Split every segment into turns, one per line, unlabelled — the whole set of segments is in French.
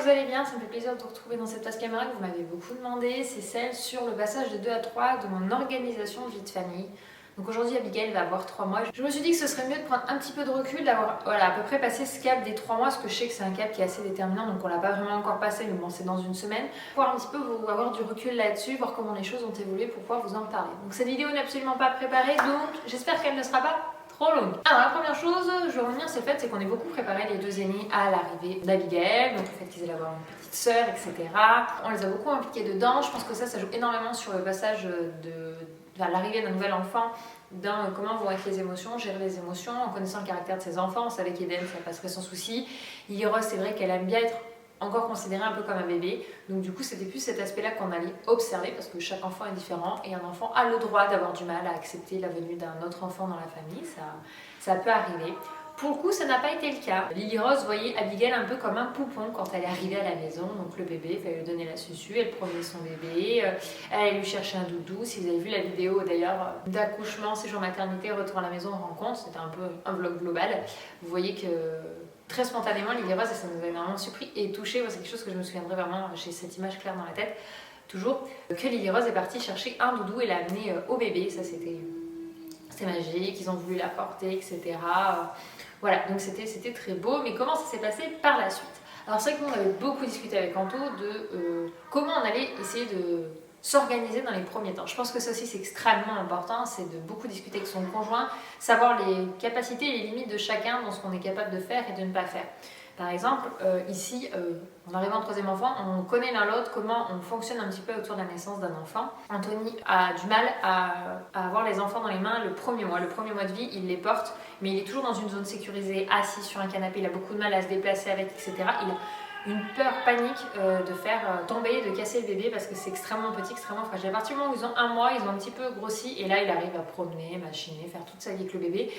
vous allez bien, ça me fait plaisir de vous retrouver dans cette face caméra que vous m'avez beaucoup demandé, c'est celle sur le passage de 2 à 3 de mon organisation de vie de famille. Donc aujourd'hui Abigail va avoir 3 mois. Je me suis dit que ce serait mieux de prendre un petit peu de recul, d'avoir à peu près passé ce cap des 3 mois, parce que je sais que c'est un cap qui est assez déterminant, donc on l'a pas vraiment encore passé, mais bon c'est dans une semaine. Pour un petit peu avoir du recul là-dessus, voir comment les choses ont évolué pour pouvoir vous en parler. Donc cette vidéo n'est absolument pas préparée, donc j'espère qu'elle ne sera pas trop longue. Alors la première chose, je veux revenir sur le fait, c'est qu'on est beaucoup préparé les deux aînés à l'arrivée d'Abigail, donc le fait qu'ils allaient avoir une petite sœur, etc. On les a beaucoup impliqués dedans. Je pense que ça joue énormément sur le passage l'arrivée d'un nouvel enfant, dans comment vont être les émotions, gérer les émotions, en connaissant le caractère de ses enfants. On savait qu'Eden, ça passerait sans souci. Lily-Rose, c'est vrai qu'elle aime bien être encore considérée un peu comme un bébé, donc du coup c'était plus cet aspect là qu'on allait observer, parce que chaque enfant est différent et un enfant a le droit d'avoir du mal à accepter la venue d'un autre enfant dans la famille, ça peut arriver. Pour le coup, ça n'a pas été le cas. Lily-Rose voyait Abigail un peu comme un poupon quand elle est arrivée à la maison. Donc le bébé, il fallait lui donner la susu, elle prenait son bébé, elle allait lui chercher un doudou. Si vous avez vu la vidéo d'ailleurs d'accouchement, séjour maternité, retour à la maison, rencontre, c'était un peu un vlog global. Vous voyez que très spontanément, Lily-Rose, ça nous avait vraiment surpris et touché. C'est quelque chose que je me souviendrai vraiment, j'ai cette image claire dans la tête, toujours, que Lily-Rose est partie chercher un doudou et l'a amené au bébé. Ça c'était magique, ils ont voulu la porter, etc. Voilà, donc c'était très beau, mais comment ça s'est passé par la suite? Alors c'est vrai que nous on avait beaucoup discuté avec Anto de comment on allait essayer de s'organiser dans les premiers temps. Je pense que ça aussi c'est extrêmement important, c'est de beaucoup discuter avec son conjoint, savoir les capacités et les limites de chacun dans ce qu'on est capable de faire et de ne pas faire. Par exemple, ici, en arrivant au troisième enfant, on connaît l'un l'autre comment on fonctionne un petit peu autour de la naissance d'un enfant. Anthony a du mal à avoir les enfants dans les mains le premier mois. Le premier mois de vie, il les porte, mais il est toujours dans une zone sécurisée, assis sur un canapé, il a beaucoup de mal à se déplacer avec, etc. Il a une peur panique de faire tomber, de casser le bébé, parce que c'est extrêmement petit, extrêmement fragile. À partir du moment où ils ont 1 mois, ils ont un petit peu grossi, et là il arrive à promener, machiner, faire toute sa vie avec le bébé.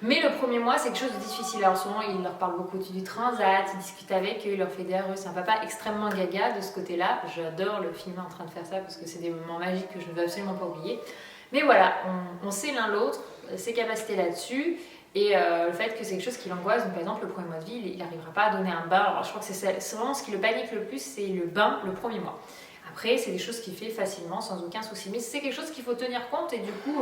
Mais le premier mois, c'est quelque chose de difficile. Alors souvent, il leur parle beaucoup du transat, il discute avec eux, il leur fait des RE. C'est un papa extrêmement gaga de ce côté-là. J'adore le filmer en train de faire ça parce que c'est des moments magiques que je ne veux absolument pas oublier. Mais voilà, on sait l'un l'autre, ses capacités là-dessus. Et le fait que c'est quelque chose qui l'angoisse. Donc par exemple, le premier mois de vie, il n'arrivera pas à donner un bain. Alors je crois que c'est vraiment ce qui le panique le plus, c'est le bain le premier mois. Après, c'est des choses qu'il fait facilement, sans aucun souci. Mais c'est quelque chose qu'il faut tenir compte et du coup...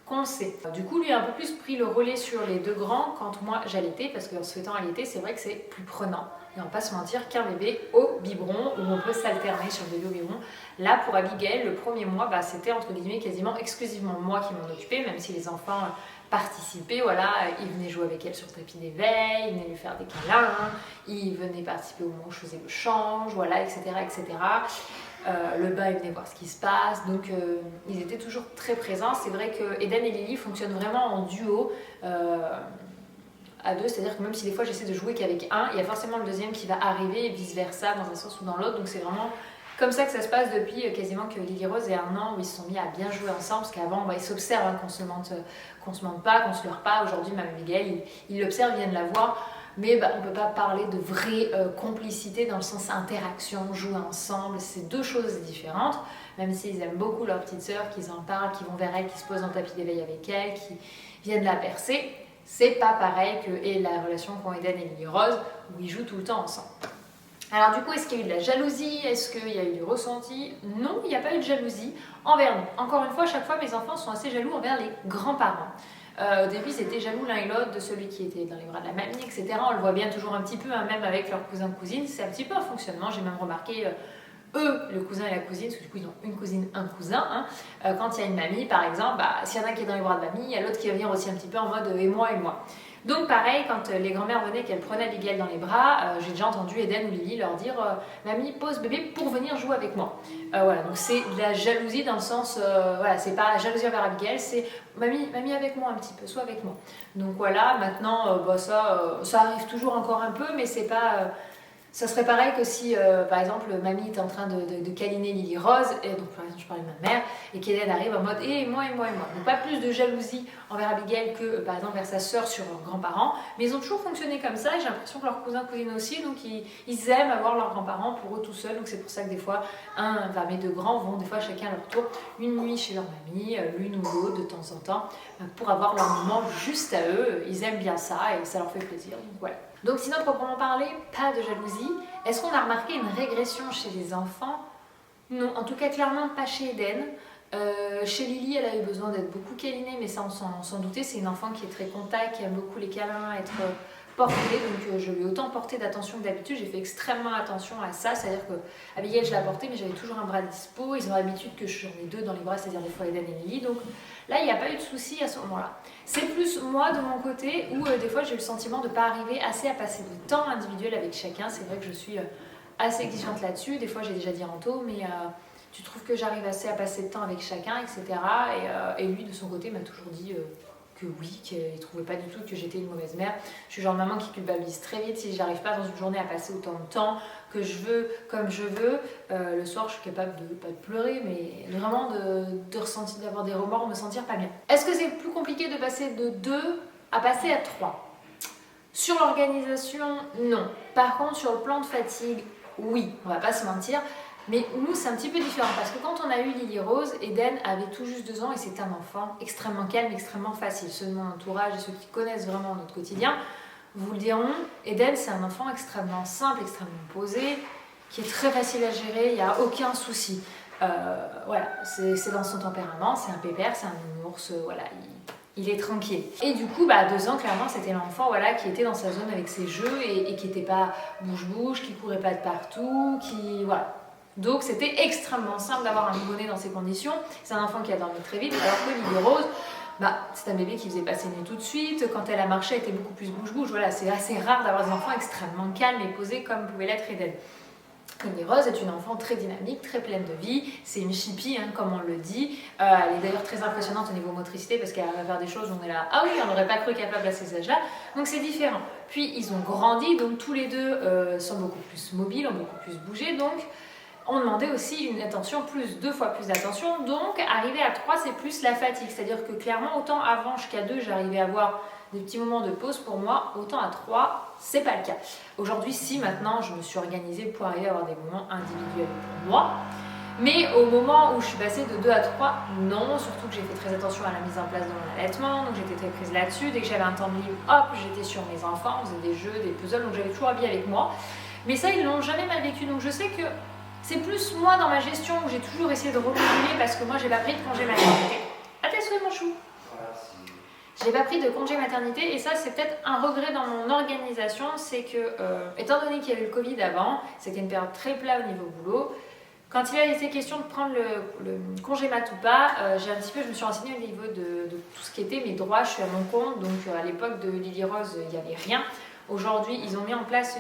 qu'on le sait. Du coup, lui a un peu plus pris le relais sur les 2 grands quand moi j'allaitais, parce qu'en se fêtant allaiter, c'est vrai que c'est plus prenant. Et on va pas se mentir qu'un bébé au biberon, où on peut s'alterner sur le bébé au biberon. Là, pour Abigail, le premier mois, c'était entre guillemets quasiment exclusivement moi qui m'en occupais, même si les enfants participaient, voilà, ils venaient jouer avec elle sur le tapis d'éveil, ils venaient lui faire des câlins, ils venaient participer au moment où je faisais le change, voilà, etc., etc. Le bain, ils venaient voir ce qui se passe, donc ils étaient toujours très présents. C'est vrai que Eden et Lily fonctionnent vraiment en duo, à 2, c'est-à-dire que même si des fois j'essaie de jouer qu'avec un, il y a forcément le deuxième qui va arriver et vice-versa, dans un sens ou dans l'autre, donc c'est vraiment comme ça que ça se passe depuis quasiment que Lily-Rose ait 1 an, où ils se sont mis à bien jouer ensemble, parce qu'avant ils s'observent, qu'on se mente pas, qu'on se leurre pas. Aujourd'hui, même Abigail, il l'observe, il vient de la voir. Mais on ne peut pas parler de vraie complicité dans le sens interaction, jouer ensemble, c'est 2 choses différentes, même s'ils aiment beaucoup leur petite sœur, qu'ils en parlent, qu'ils vont vers elle, qu'ils se posent dans le tapis d'éveil avec elle, qui viennent la bercer, c'est pas pareil que la relation qu'ont Eden et Lily-Rose, où ils jouent tout le temps ensemble. Alors du coup, est-ce qu'il y a eu de la jalousie? Est-ce qu'il y a eu du ressenti? Non, il n'y a pas eu de jalousie envers nous. Encore une fois, à chaque fois, mes enfants sont assez jaloux envers les grands-parents. Au début, ils étaient jaloux l'un et l'autre de celui qui était dans les bras de la mamie, etc. On le voit bien toujours un petit peu, même avec leurs cousins-cousines. C'est un petit peu un fonctionnement. J'ai même remarqué, eux, le cousin et la cousine, parce que du coup, ils ont une cousine, un cousin. Quand il y a une mamie, par exemple, s'il y en a un qui est dans les bras de mamie, il y a l'autre qui va venir aussi un petit peu en mode et moi, et moi. Donc pareil, quand les grand-mères venaient, qu'elles prenaient Abigail dans les bras, j'ai déjà entendu Eden ou Lily leur dire mamie, pose bébé pour venir jouer avec moi. Voilà, donc c'est de la jalousie dans le sens, voilà, c'est pas la jalousie envers Abigail, c'est mamie avec moi un petit peu, sois avec moi. Donc voilà, maintenant, ça arrive toujours encore un peu, mais c'est pas... Ça serait pareil que si, par exemple, mamie est en train de câliner Lily-Rose, et donc par exemple je parlais de ma mère, et qu'Hélène arrive en mode et moi, et moi, et moi. Donc pas plus de jalousie envers Abigail que par exemple vers sa sœur sur leurs grands-parents, mais ils ont toujours fonctionné comme ça, et j'ai l'impression que leurs cousins, cousines aussi, donc ils aiment avoir leurs grands-parents pour eux tout seuls, donc c'est pour ça que des fois, mes 2 grands vont des fois chacun à leur tour, une nuit chez leur mamie, l'une ou l'autre de temps en temps, pour avoir leur moment juste à eux, ils aiment bien ça, et ça leur fait plaisir, donc voilà. Donc sinon, proprement parler, pas de jalousie. Est-ce qu'on a remarqué une régression chez les enfants? Non, en tout cas clairement pas chez Eden. Chez Lily, elle a eu besoin d'être beaucoup câlinée, mais ça on s'en doutait. C'est une enfant qui est très contact, qui aime beaucoup les câlins, être portée. Donc je lui ai autant porté d'attention que d'habitude. J'ai fait extrêmement attention à ça. C'est-à-dire que Abigail, je l'ai portée, mais j'avais toujours un bras dispo. Ils ont l'habitude que j'en ai 2 dans les bras, c'est-à-dire des fois Eden et Lily. Donc là, il n'y a pas eu de souci à ce moment-là. C'est plus moi de mon côté où des fois j'ai eu le sentiment de ne pas arriver assez à passer de temps individuel avec chacun. C'est vrai que je suis assez exigeante là-dessus. Des fois, j'ai déjà dit Anto, mais tu trouves que j'arrive assez à passer de temps avec chacun, etc. Et lui, de son côté, m'a toujours dit que oui, qu'il ne trouvait pas du tout que j'étais une mauvaise mère. Je suis le genre de maman qui culpabilise très vite si j'arrive pas dans une journée à passer autant de temps que je veux, comme je veux. Le soir, je suis capable de, pas de pleurer, mais vraiment de ressentir, d'avoir des remords, me sentir pas bien. Est-ce que c'est plus compliqué de passer de 2 à passer à 3? Sur l'organisation, non. Par contre, sur le plan de fatigue, oui, on va pas se mentir. Mais nous, c'est un petit peu différent parce que quand on a eu Lily Rose, Eden avait tout juste 2 ans et c'est un enfant extrêmement calme, extrêmement facile. Ceux de mon entourage et ceux qui connaissent vraiment notre quotidien vous le diront, Eden, c'est un enfant extrêmement simple, extrêmement posé, qui est très facile à gérer, il n'y a aucun souci. Voilà, c'est dans son tempérament, c'est un pépère, c'est un ours, voilà, il est tranquille. Et du coup, à 2 ans, clairement, c'était l'enfant voilà, qui était dans sa zone avec ses jeux et qui n'était pas bouge-bouge, qui courait pas de partout, qui... voilà. Donc c'était extrêmement simple d'avoir un nouveau-né dans ces conditions. C'est un enfant qui a dormi très vite, alors que Lily Rose, c'est un bébé qui faisait pas ses nuits tout de suite. Quand elle a marché, elle était beaucoup plus bouge-bouge. Voilà, c'est assez rare d'avoir des enfants extrêmement calmes et posés comme pouvait l'être Eden. Lily Rose est une enfant très dynamique, très pleine de vie. C'est une chippie, comme on le dit. Elle est d'ailleurs très impressionnante au niveau motricité parce qu'elle arrive à faire des choses où on est là, ah oui, on n'aurait pas cru capable à ces âges-là. Donc c'est différent. Puis ils ont grandi, donc tous les deux sont beaucoup plus mobiles, ont beaucoup plus bougé. Donc on demandait aussi une attention 2 fois plus d'attention, donc arriver à 3 c'est plus la fatigue, c'est-à-dire que clairement autant avant jusqu'à 2 j'arrivais à avoir des petits moments de pause pour moi, autant à 3 c'est pas le cas. Aujourd'hui si maintenant je me suis organisée pour arriver à avoir des moments individuels pour moi, mais au moment où je suis passée de 2 à 3, non, surtout que j'ai fait très attention à la mise en place de mon allaitement, donc j'étais très prise là-dessus, dès que j'avais un temps de libre, hop, j'étais sur mes enfants, on faisait des jeux, des puzzles, donc j'avais toujours habillé avec moi, mais ça ils l'ont jamais mal vécu, donc je sais que c'est plus moi dans ma gestion où j'ai toujours essayé de reculer parce que moi j'ai pas pris de congé maternité. À tes souhaits mon chou. J'ai pas pris de congé maternité et ça c'est peut-être un regret dans mon organisation, c'est que étant donné qu'il y avait le Covid avant, c'était une période très plat au niveau boulot. Quand il a été question de prendre le congé mat ou pas, je me suis renseignée au niveau de tout ce qui était mes droits, je suis à mon compte, donc à l'époque de Lily Rose il n'y avait rien. Aujourd'hui ils ont mis en place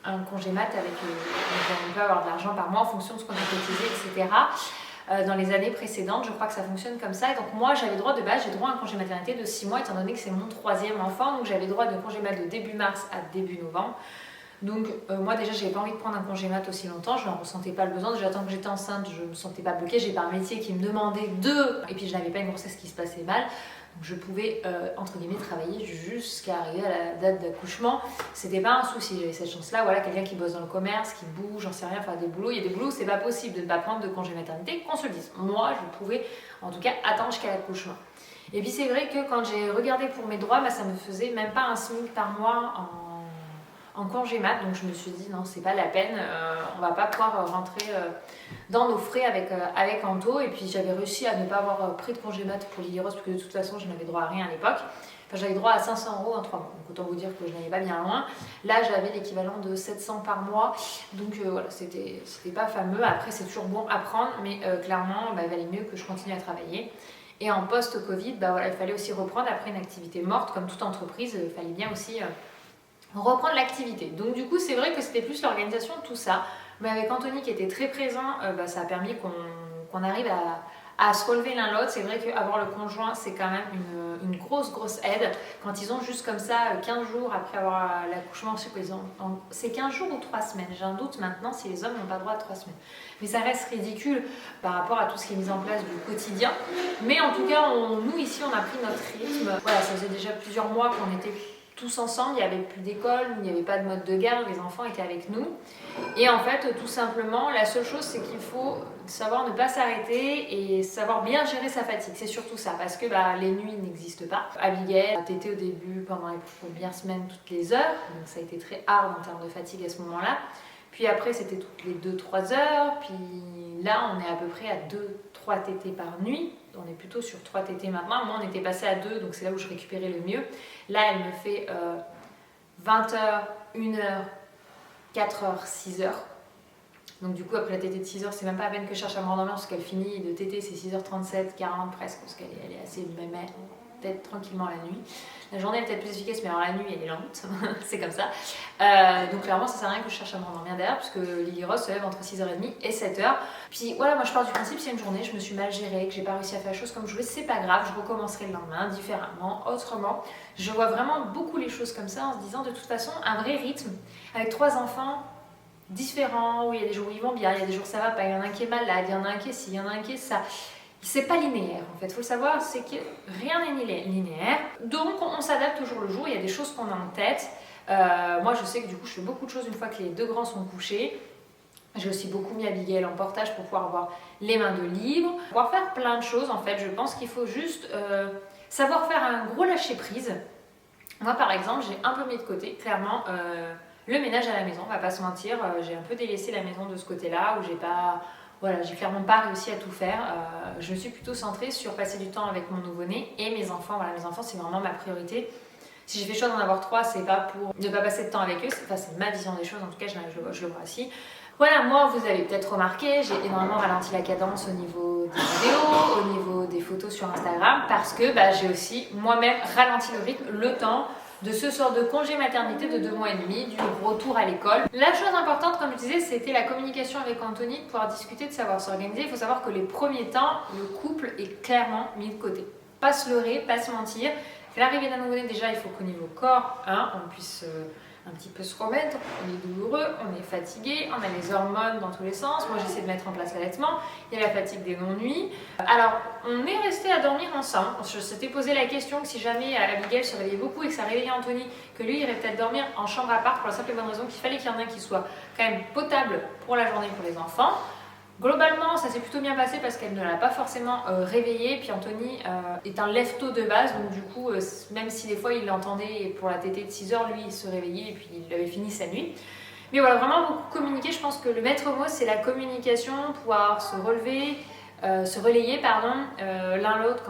un congé mat avec on peut avoir de l'argent par mois en fonction de ce qu'on a cotisé, etc. Dans les années précédentes, je crois que ça fonctionne comme ça. Et donc moi, j'avais droit de base, j'ai droit à un congé maternité de 6 mois, étant donné que c'est mon 3e enfant. Donc j'avais droit de congé mat de début mars à début novembre. Donc moi déjà, j'avais pas envie de prendre un congé mat aussi longtemps. Je n'en ressentais pas le besoin. Déjà, tant que j'étais enceinte, je me sentais pas bloquée. J'ai pas un métier qui me demandait et puis je n'avais pas une grossesse qui se passait mal. Donc je pouvais, entre guillemets, travailler jusqu'à arriver à la date d'accouchement. C'était pas un souci, j'avais cette chance-là. Voilà, quelqu'un qui bosse dans le commerce, qui bouge, j'en sais rien, faire des boulots. Il y a des boulots où c'est pas possible de ne pas prendre de congé maternité, qu'on se le dise. Moi, je pouvais, en tout cas, attendre jusqu'à l'accouchement. Et puis c'est vrai que quand j'ai regardé pour mes droits, ça me faisait même pas un SMIC par mois en congé mat, donc je me suis dit non c'est pas la peine, on va pas pouvoir rentrer dans nos frais avec Anto, et puis j'avais réussi à ne pas avoir pris de congé mat pour Lily Rose parce que de toute façon je n'avais droit à rien à l'époque, enfin j'avais droit à 500 € en 3 mois, donc autant vous dire que je n'allais pas bien loin. Là j'avais l'équivalent de 700 par mois, donc voilà, c'était pas fameux. Après c'est toujours bon à prendre, mais clairement il valait mieux que je continue à travailler. Et en post-Covid, voilà, il fallait aussi reprendre après une activité morte, comme toute entreprise, il fallait bien aussi reprendre l'activité. Donc du coup c'est vrai que c'était plus l'organisation de tout ça, mais avec Anthony qui était très présent, ça a permis qu'on arrive à se relever l'un l'autre. C'est vrai qu'avoir le conjoint c'est quand même une grosse aide. Quand ils ont juste comme ça 15 jours après avoir l'accouchement, je sais pas, c'est 15 jours ou 3 semaines, j'ai un doute maintenant si les hommes n'ont pas droit à 3 semaines, mais ça reste ridicule par rapport à tout ce qui est mis en place du quotidien. Mais en tout cas nous ici on a pris notre rythme, voilà, ça faisait déjà plusieurs mois qu'on était tous ensemble, il n'y avait plus d'école, il n'y avait pas de mode de garde, les enfants étaient avec nous. Et en fait, tout simplement, la seule chose, c'est qu'il faut savoir ne pas s'arrêter et savoir bien gérer sa fatigue. C'est surtout ça, parce que les nuits n'existent pas. Abigail, t'étais au début pendant les premières semaines toutes les heures, donc ça a été très hard en termes de fatigue à ce moment-là. Puis après, c'était toutes les 2-3 heures, puis là, on est à peu près à 2-3 tétés par nuit. On est plutôt sur 3 tétés maintenant. Moi, on était passé à 2, donc c'est là où je récupérais le mieux. Là, elle me fait 20 heures, 1 heure, 4 heures, 6 heures. Donc du coup, après la tétée de 6 heures, c'est même pas à peine que je cherche à m'endormir parce qu'elle finit de tétée, c'est 6h37, 40 presque, parce qu'elle est assez mémère, peut-être tranquillement la nuit. La journée est peut-être plus efficace, mais alors la nuit, elle est lente, c'est comme ça. Donc clairement, ça sert à rien que je cherche à m'endormir derrière, puisque Lily Rose se lève entre 6h30 et 7h. Puis voilà, moi je pars du principe, si une journée, je me suis mal gérée, que j'ai pas réussi à faire les choses comme je voulais, c'est pas grave, je recommencerai le lendemain, différemment, autrement. Je vois vraiment beaucoup les choses comme ça, en se disant, de toute façon, un vrai rythme, avec 3 enfants, différents, où il y a des jours où ils vont bien, il y a des jours où ça va pas, il y en a un qui est malade, il y en a un qui est ci, il y en a un qui est ça. C'est pas linéaire en fait, il faut le savoir, c'est que rien n'est linéaire, donc on s'adapte au jour le jour, il y a des choses qu'on a en tête. Moi je sais que du coup je fais beaucoup de choses une fois que les 2 grands sont couchés. J'ai aussi beaucoup mis Abigail en portage pour pouvoir avoir les mains de libre, pouvoir faire plein de choses en fait. Je pense qu'il faut juste savoir faire un gros lâcher prise. Moi par exemple j'ai un peu mis de côté, clairement, le ménage à la maison, on va pas se mentir, j'ai un peu délaissé la maison de ce côté-là, où j'ai clairement pas réussi à tout faire. Je me suis plutôt centrée sur passer du temps avec mon nouveau-né et mes enfants. Voilà, mes enfants, c'est vraiment ma priorité. Si j'ai fait le choix d'en avoir 3, c'est pas pour ne pas passer de temps avec eux, c'est ma vision des choses, en tout cas, je le vois aussi. Voilà, moi, vous avez peut-être remarqué, j'ai énormément ralenti la cadence au niveau des vidéos, au niveau des photos sur Instagram, parce que j'ai aussi moi-même ralenti le rythme, le temps de ce sort de congé maternité de 2 mois et demi, du retour à l'école. La chose importante, comme je disais, c'était la communication avec Anthony, de pouvoir discuter, de savoir s'organiser. Il faut savoir que les premiers temps, le couple est clairement mis de côté. Pas se leurrer, pas se mentir. L'arrivée d'un nouveau-né, déjà, il faut qu'au niveau corps, on puisse un petit peu se remettre. On est douloureux, on est fatigué, on a les hormones dans tous les sens. Moi, j'essaie de mettre en place l'allaitement. Il y a la fatigue des non-nuits. Alors, on est resté à dormir ensemble. On s'était posé la question que si jamais Abigail se réveillait beaucoup et que ça réveillait Anthony, que lui irait peut-être dormir en chambre à part, pour la simple et bonne raison qu'il fallait qu'il y en ait un qui soit quand même potable pour la journée pour les enfants. Globalement, ça s'est plutôt bien passé parce qu'elle ne l'a pas forcément réveillé. Puis Anthony est un lève-tôt de base, donc du coup, même si des fois il l'entendait pour la tétée de 6 heures, lui il se réveillait et puis il avait fini sa nuit. Mais voilà, vraiment beaucoup communiquer. Je pense que le maître mot, c'est la communication, pouvoir se relever, se relayer, l'un l'autre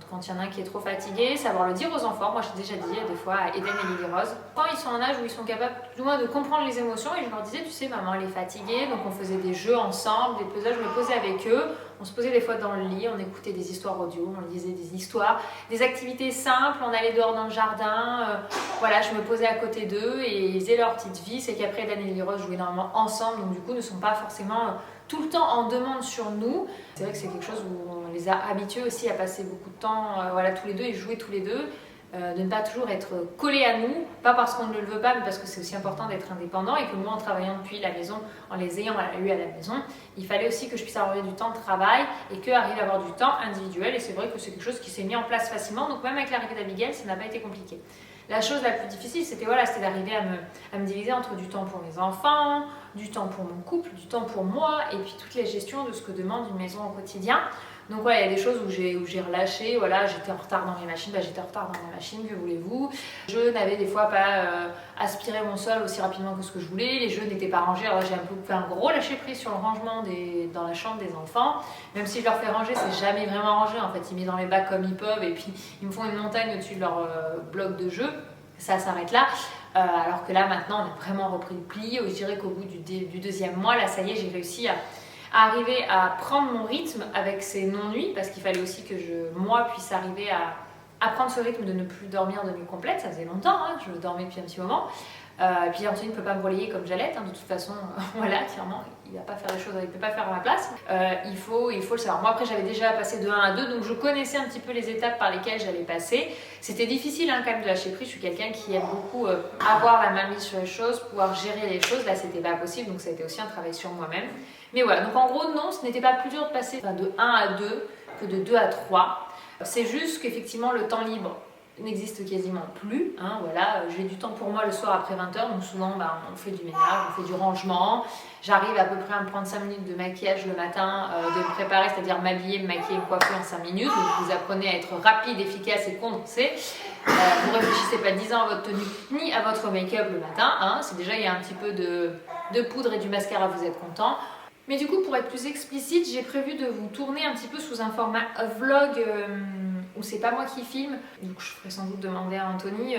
quand il y en a un qui est trop fatigué, savoir le dire aux enfants. Moi, j'ai déjà dit des fois à Eden et Lily Rose, quand ils sont en âge où ils sont capables plus ou moins de comprendre les émotions, et je leur disais, tu sais, maman, elle est fatiguée, donc on faisait des jeux ensemble, des pesages, je me posais avec eux, on se posait des fois dans le lit, on écoutait des histoires audio, on lisait des histoires, des activités simples, on allait dehors dans le jardin, voilà, je me posais à côté d'eux et ils faisaient leur petite vie. C'est qu'après, Eden et Lily Rose jouaient normalement ensemble, donc du coup, ne sont pas forcément tout le temps en demande sur nous. C'est vrai que c'est quelque chose où on les a habitués aussi à passer beaucoup de temps, tous les deux, et jouer tous les deux, de ne pas toujours être collés à nous, pas parce qu'on ne le veut pas, mais parce que c'est aussi important d'être indépendant, et que moi, en travaillant depuis la maison, en les ayant eu à la maison, il fallait aussi que je puisse avoir du temps de travail et qu'eux arrivent à avoir du temps individuel, et c'est vrai que c'est quelque chose qui s'est mis en place facilement, donc même avec l'arrivée d'Abigail, ça n'a pas été compliqué. La chose la plus difficile, c'était d'arriver à me diviser entre du temps pour mes enfants, du temps pour mon couple, du temps pour moi, et puis toute la gestion de ce que demande une maison au quotidien. Donc voilà, il y a des choses où j'ai relâché, j'étais en retard dans mes machines, j'étais en retard dans mes machines, que voulez-vous. Je n'avais des fois pas aspiré mon sol aussi rapidement que ce que je voulais, les jeux n'étaient pas rangés, alors j'ai un peu fait un gros lâcher prise sur le rangement dans la chambre des enfants. Même si je leur fais ranger, c'est jamais vraiment rangé, en fait, ils mettent dans les bacs comme ils peuvent, et puis ils me font une montagne au-dessus de leur bloc de jeu, ça s'arrête là. Alors que là maintenant on a vraiment repris le pli, je dirais qu'au bout du 2e mois, là ça y est, j'ai réussi à arriver à prendre mon rythme avec ces non-nuits, parce qu'il fallait aussi que moi puisse arriver à prendre ce rythme de ne plus dormir de nuit complète. Ça faisait longtemps, je dormais depuis un petit moment. Et puis Anthony ne peut pas me relayer comme j'allais, de toute façon, clairement, il ne va pas faire les choses, il ne peut pas faire à ma place. Il faut le savoir. Moi après j'avais déjà passé de 1 à 2, donc je connaissais un petit peu les étapes par lesquelles j'allais passer. C'était difficile quand même de lâcher prise, je suis quelqu'un qui aime beaucoup avoir la main mise sur les choses, pouvoir gérer les choses, là c'était pas possible, donc ça a été aussi un travail sur moi-même. Mais voilà, donc en gros non, ce n'était pas plus dur de passer de 1 à 2 que de 2 à 3. C'est juste qu'effectivement le temps libre, n'existe quasiment plus. Hein, voilà. J'ai du temps pour moi le soir après 20h, donc souvent on fait du ménage, on fait du rangement. J'arrive à peu près à me prendre 5 minutes de maquillage le matin, de me préparer, c'est-à-dire m'habiller, me maquiller, me coiffer en 5 minutes. Donc vous apprenez à être rapide, efficace et condensé. Vous ne réfléchissez pas 10 ans à votre tenue ni à votre make-up le matin. Hein. C'est déjà, il y a un petit peu de poudre et du mascara, vous êtes content. Mais du coup, pour être plus explicite, j'ai prévu de vous tourner un petit peu sous un format vlog où c'est pas moi qui filme. Donc je ferai sans doute demander à Anthony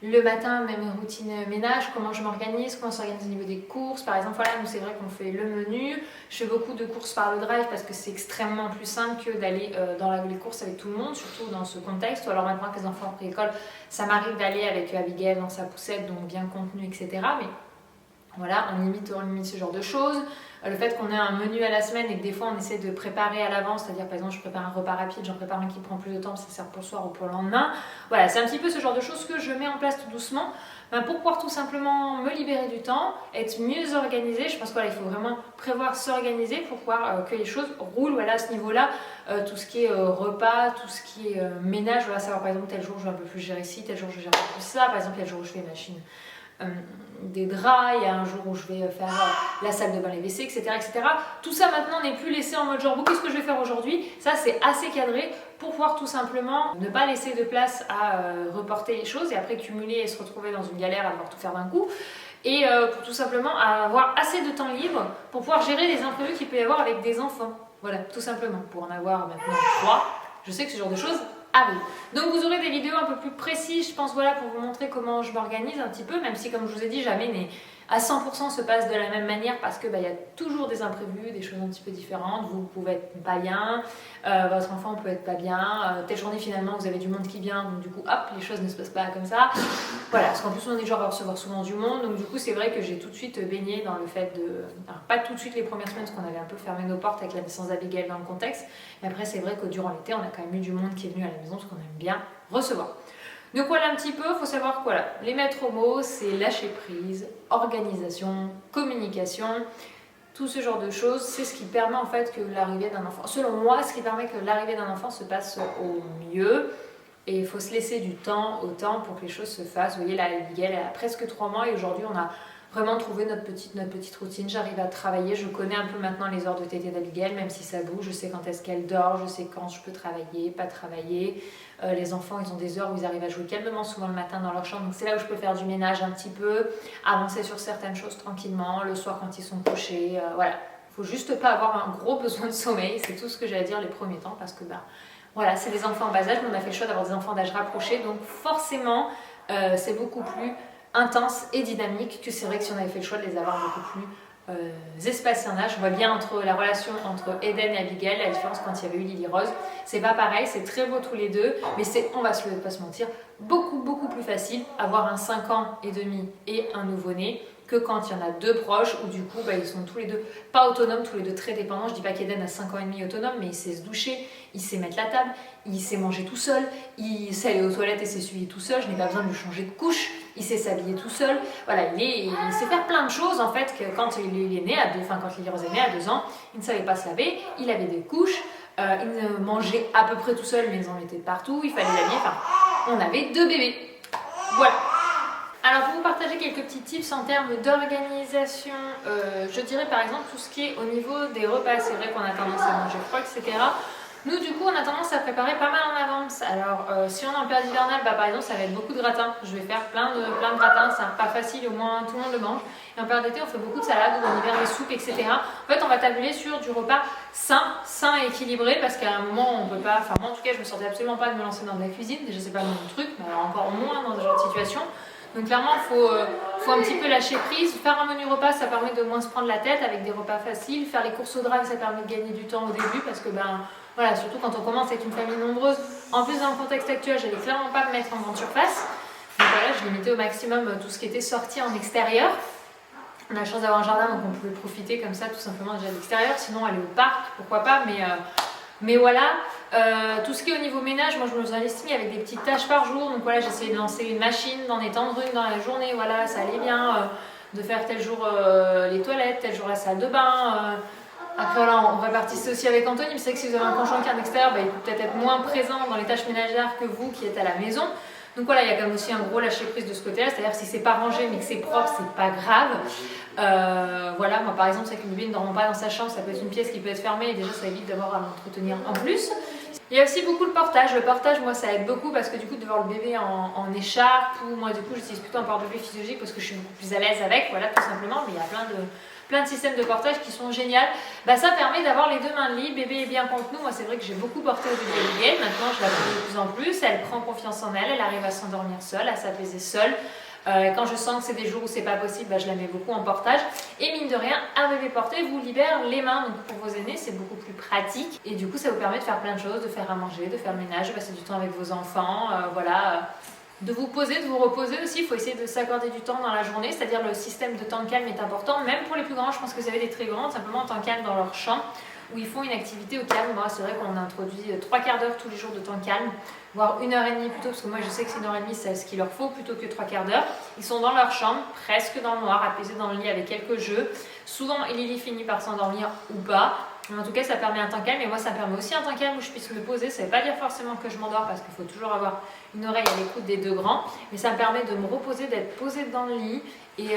le matin, même routine ménage, comment je m'organise, comment on s'organise au niveau des courses. Par exemple, voilà, nous c'est vrai qu'on fait le menu. Je fais beaucoup de courses par le drive parce que c'est extrêmement plus simple que d'aller dans les courses avec tout le monde, surtout dans ce contexte. Ou alors maintenant que les enfants ont pris l'école, ça m'arrive d'aller avec Abigail dans sa poussette, donc bien contenu, etc. Mais voilà, on limite ce genre de choses. Le fait qu'on ait un menu à la semaine et que des fois on essaie de préparer à l'avance, c'est-à-dire par exemple je prépare un repas rapide, j'en prépare un qui prend plus de temps, ça sert pour le soir ou pour le lendemain. Voilà, c'est un petit peu ce genre de choses que je mets en place tout doucement pour pouvoir tout simplement me libérer du temps, être mieux organisée. Je pense qu'il faut vraiment prévoir s'organiser pour pouvoir que les choses roulent voilà, à ce niveau-là. Tout ce qui est repas, tout ce qui est ménage, voilà, savoir par exemple tel jour je vais un peu plus gérer ci, tel jour je gère un peu plus ça, par exemple il y a le jour où je fais machine. Des draps, il y a un jour où je vais faire la salle de bain, les WC, etc., etc. Tout ça maintenant n'est plus laissé en mode genre bon, qu'est-ce que je vais faire aujourd'hui? Ça c'est assez cadré pour pouvoir tout simplement ne pas laisser de place à reporter les choses et après cumuler et se retrouver dans une galère à devoir tout faire d'un coup. Et pour tout simplement avoir assez de temps libre pour pouvoir gérer les imprévus qu'il peut y avoir avec des enfants. Voilà, tout simplement. Pour en avoir maintenant 3, je sais que ce genre de choses arrive. Donc vous aurez des vidéos un peu plus précises, je pense, voilà, pour vous montrer comment je m'organise un petit peu, même si comme je vous ai dit, jamais mais à 100% se passe de la même manière parce que y a toujours des imprévus, des choses un petit peu différentes. Vous pouvez être pas bien, votre enfant peut être pas bien, telle journée finalement vous avez du monde qui vient, donc du coup hop, les choses ne se passent pas comme ça. Voilà, parce qu'en plus on est genre à recevoir souvent du monde, donc du coup c'est vrai que j'ai tout de suite baigné dans le fait de... Alors pas tout de suite les premières semaines parce qu'on avait un peu fermé nos portes avec la naissance d'Abigail dans le contexte, mais après c'est vrai que durant l'été on a quand même eu du monde qui est venu à la maison parce qu'on aime bien recevoir. Donc voilà un petit peu, il faut savoir que voilà, les maîtres mots, c'est lâcher prise, organisation, communication, tout ce genre de choses, c'est ce qui permet en fait que l'arrivée d'un enfant, selon moi, ce qui permet que l'arrivée d'un enfant se passe au mieux. Et il faut se laisser du temps au temps pour que les choses se fassent. Vous voyez là, Abigail, elle a presque 3 mois et aujourd'hui on a vraiment trouvé notre petite routine. J'arrive à travailler, je connais un peu maintenant les heures de tétée d'Abigail, même si ça bouge, je sais quand est-ce qu'elle dort, je sais quand je peux travailler, pas travailler. Les enfants, ils ont des heures où ils arrivent à jouer calmement, souvent le matin dans leur chambre, donc c'est là où je peux faire du ménage un petit peu, avancer sur certaines choses tranquillement, le soir quand ils sont couchés, voilà. Il faut juste pas avoir un gros besoin de sommeil, c'est tout ce que j'ai à dire les premiers temps, parce que voilà, c'est des enfants en bas âge, mais on a fait le choix d'avoir des enfants d'âge rapproché, donc forcément, c'est beaucoup plus intense et dynamique que c'est vrai que si on avait fait le choix de les avoir beaucoup plus espacés en âge. On voit bien entre la relation entre Eden et Abigail, la différence quand il y avait eu Lily Rose. C'est pas pareil, c'est très beau tous les deux, mais c'est, on va pas se mentir, beaucoup plus facile avoir un 5 ans et demi et un nouveau-né que quand il y en a 2 proches où du coup ils sont tous les deux pas autonomes, tous les deux très dépendants. Je dis pas qu'Eden a 5 ans et demi autonome, mais il sait se doucher, il sait mettre la table, il sait manger tout seul, il sait aller aux toilettes et s'essuyer tout seul, je n'ai pas besoin de lui changer de couche, il sait s'habiller tout seul, voilà, il sait faire plein de choses en fait que quand il est né à 2, quand Lily Rose est née à 2 ans, il ne savait pas se laver, il avait des couches, il mangeait à peu près tout seul mais ils en mettaient partout, il fallait l'habiller, on avait 2 bébés, voilà. Alors pour vous partager quelques petits tips en termes d'organisation, je dirais par exemple tout ce qui est au niveau des repas. C'est vrai qu'on a tendance à manger froid, etc. Nous du coup on a tendance à préparer pas mal en avance. Alors si on est en période hivernale, par exemple ça va être beaucoup de gratins. Je vais faire plein de gratins, c'est un repas facile, au moins tout le monde le mange. Et en période d'été on fait beaucoup de salades ou en hiver des soupes, etc. En fait on va tabler sur du repas sain et équilibré parce qu'à un moment on peut pas, moi en tout cas je me sentais absolument pas de me lancer dans de la cuisine, déjà c'est pas mon truc, mais alors encore moins dans ce genre de situation. Donc clairement, il faut un petit peu lâcher prise. Faire un menu repas, ça permet de moins se prendre la tête avec des repas faciles. Faire les courses au drive, ça permet de gagner du temps au début parce que voilà, surtout quand on commence avec une famille nombreuse. En plus, dans le contexte actuel, j'allais clairement pas me mettre en grande surface. Donc voilà, je limitais au maximum tout ce qui était sorti en extérieur. On a la chance d'avoir un jardin, donc on pouvait profiter comme ça tout simplement déjà de l'extérieur. Sinon, aller au parc, pourquoi pas, mais voilà, tout ce qui est au niveau ménage, moi je me faisais un listing avec des petites tâches par jour. Donc voilà, j'essayais de lancer une machine, d'en étendre une dans la journée, voilà, ça allait bien. De faire tel jour les toilettes, tel jour la salle de bain. Après voilà, on répartissait aussi avec Anthony. C'est vrai que si vous avez un conjoint qui est à l'extérieur, il peut peut-être être moins présent dans les tâches ménagères que vous qui êtes à la maison. Donc voilà, il y a quand même aussi un gros lâcher prise de ce côté-là, c'est-à-dire que si c'est pas rangé mais que c'est propre, c'est pas grave. Voilà, moi par exemple, c'est que le bébé ne dort pas dans sa chambre, ça peut être une pièce qui peut être fermée et déjà ça évite d'avoir à l'entretenir en plus. Il y a aussi beaucoup le portage. Le portage, moi, ça aide beaucoup parce que du coup, de voir le bébé en écharpe ou moi, du coup, j'utilise plutôt un porte-bébé physiologique parce que je suis beaucoup plus à l'aise avec, voilà, tout simplement. Mais il y a plein de systèmes de portage qui sont géniaux. Bah, ça permet d'avoir les 2 mains de lit, bébé est bien contre nous. Moi, c'est vrai que j'ai beaucoup porté au début Abigail. Maintenant, je la prends de plus en plus. Elle prend confiance en elle, elle arrive à s'endormir seule, à s'apaiser seule. Quand je sens que c'est des jours où c'est pas possible, bah, je la mets beaucoup en portage. Et mine de rien, un bébé porté vous libère les mains. Donc pour vos aînés, c'est beaucoup plus pratique. Et du coup, ça vous permet de faire plein de choses, de faire à manger, de faire le ménage, de passer du temps avec vos enfants. Voilà. De vous poser, de vous reposer aussi. Il faut essayer de s'accorder du temps dans la journée. C'est-à-dire le système de temps calme est important. Même pour les plus grands, je pense que vous avez des très grands, simplement en temps calme dans leur chambre, où ils font une activité au calme. Moi, c'est vrai qu'on introduit 3/4 d'heure tous les jours de temps calme, voire 1h30 plutôt, parce que moi je sais que c'est 1h30, c'est ce qu'il leur faut, plutôt que 3/4 d'heure. Ils sont dans leur chambre, presque dans le noir, apaisés dans le lit avec quelques jeux. Souvent, Lily finit par s'endormir ou pas. Mais en tout cas, ça permet un temps calme, et moi ça me permet aussi un temps calme où je puisse me poser. Ça ne veut pas dire forcément que je m'endors, parce qu'il faut toujours avoir une oreille à l'écoute des 2 grands, mais ça me permet de me reposer, d'être posée dans le lit, et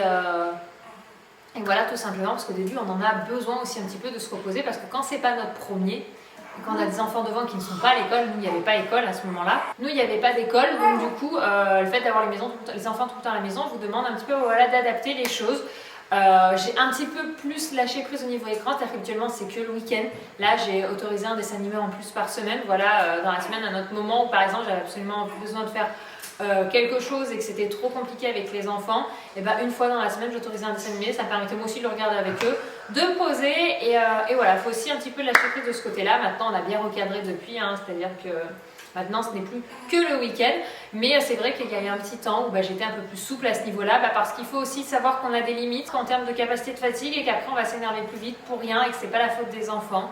voilà, tout simplement, parce qu'au début, on en a besoin aussi un petit peu de se reposer, parce que quand c'est pas notre premier, quand on a des enfants devant qui ne sont pas à l'école, nous, il n'y avait pas école à ce moment-là. Nous, il n'y avait pas d'école, donc du coup, le fait d'avoir les enfants tout le temps à la maison vous demande un petit peu voilà, d'adapter les choses. J'ai un petit peu plus lâché prise au niveau écran, c'est-à-dire qu'habituellement c'est que le week-end. Là, j'ai autorisé un dessin animé en plus par semaine. Voilà, dans la semaine, à un autre moment où par exemple j'avais absolument besoin de faire quelque chose et que c'était trop compliqué avec les enfants, et ben une fois dans la semaine j'autorisais un dessin animé, ça me permettait moi aussi de le regarder avec eux, de me poser et voilà, il faut aussi un petit peu lâcher prise de ce côté-là. Maintenant on a bien recadré depuis, c'est-à-dire que maintenant ce n'est plus que le week-end, mais c'est vrai qu'il y a eu un petit temps où j'étais un peu plus souple à ce niveau-là, parce qu'il faut aussi savoir qu'on a des limites en termes de capacité de fatigue et qu'après on va s'énerver plus vite pour rien et que c'est pas la faute des enfants.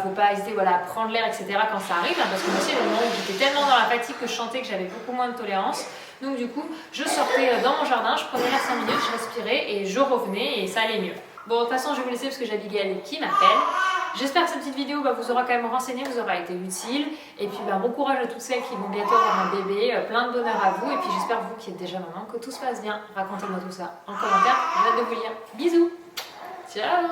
Faut pas hésiter à prendre l'air, etc. quand ça arrive, parce que moi aussi, il y a des moments où j'étais tellement dans la fatigue que je sentais que j'avais beaucoup moins de tolérance. Donc du coup, je sortais dans mon jardin, je prenais l'air 5 minutes, je respirais et je revenais et ça allait mieux. Bon, de toute façon, je vais vous laisser parce que j'ai Abigail qui m'appelle. J'espère que cette petite vidéo vous aura quand même renseigné, vous aura été utile. Et puis bon courage à toutes celles qui vont bientôt avoir un bébé, plein de bonheur à vous. Et puis j'espère, vous qui êtes déjà maman, que tout se passe bien. Racontez-moi tout ça en commentaire, j'ai hâte de vous lire. Bisous. Ciao.